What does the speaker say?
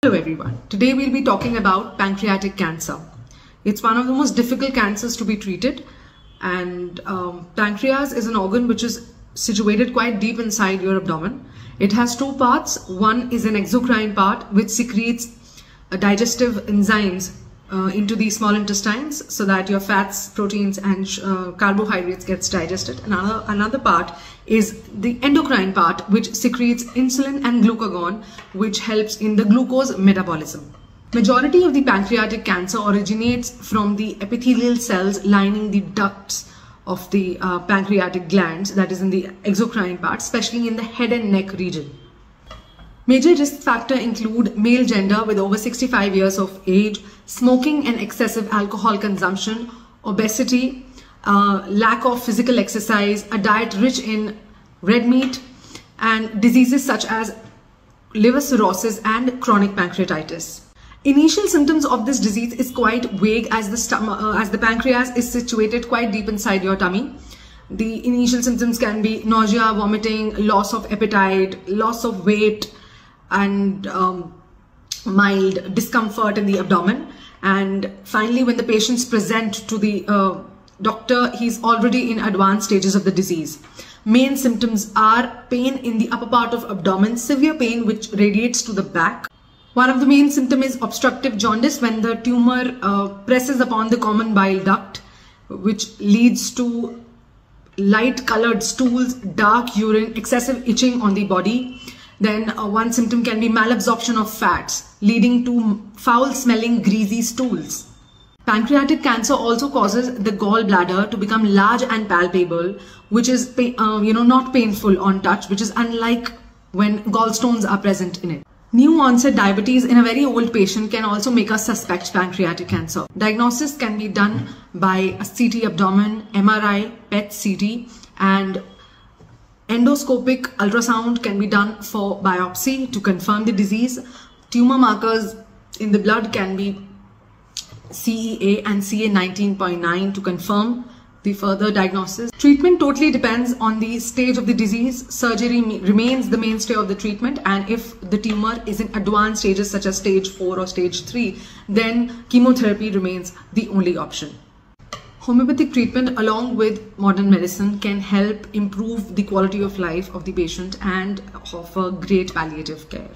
Hello everyone. Today we'll be talking about pancreatic cancer. It's one of the most difficult cancers to be treated, and pancreas is an organ which is situated quite deep inside your abdomen. It has two parts. One is an exocrine part which secretes digestive enzymes into the small intestines so that your fats, proteins and carbohydrates gets digested. Another part is the endocrine part which secretes insulin and glucagon, which helps in the glucose metabolism. Majority of the pancreatic cancer originates from the epithelial cells lining the ducts of the pancreatic glands, that is in the exocrine part, especially in the head and neck region. Major risk factors include male gender with over 65 years of age, smoking and excessive alcohol consumption, obesity, lack of physical exercise, a diet rich in red meat, and diseases such as liver cirrhosis and chronic pancreatitis. Initial symptoms of this disease is quite vague as the pancreas is situated quite deep inside your tummy. The initial symptoms can be nausea, vomiting, loss of appetite, loss of weight, and mild discomfort in the abdomen. And finally, when the patients present to the doctor, he's already in advanced stages of the disease. Main symptoms are pain in the upper part of abdomen, severe pain which radiates to the back. One of the main symptoms is obstructive jaundice, when the tumor presses upon the common bile duct, which leads to light colored stools, dark urine, excessive itching on the body. Then one symptom can be malabsorption of fats, leading to foul-smelling, greasy stools. Pancreatic cancer also causes the gallbladder to become large and palpable, which is not painful on touch, which is unlike when gallstones are present in it. New onset diabetes in a very old patient can also make us suspect pancreatic cancer. Diagnosis can be done by a CT abdomen, MRI, PET CT, and endoscopic ultrasound can be done for biopsy to confirm the disease. Tumor markers in the blood can be CEA and CA 19.9 to confirm the further diagnosis. Treatment totally depends on the stage of the disease. Surgery remains the mainstay of the treatment, and if the tumor is in advanced stages such as stage 4 or stage 3, then chemotherapy remains the only option. Homeopathic treatment along with modern medicine can help improve the quality of life of the patient and offer great palliative care.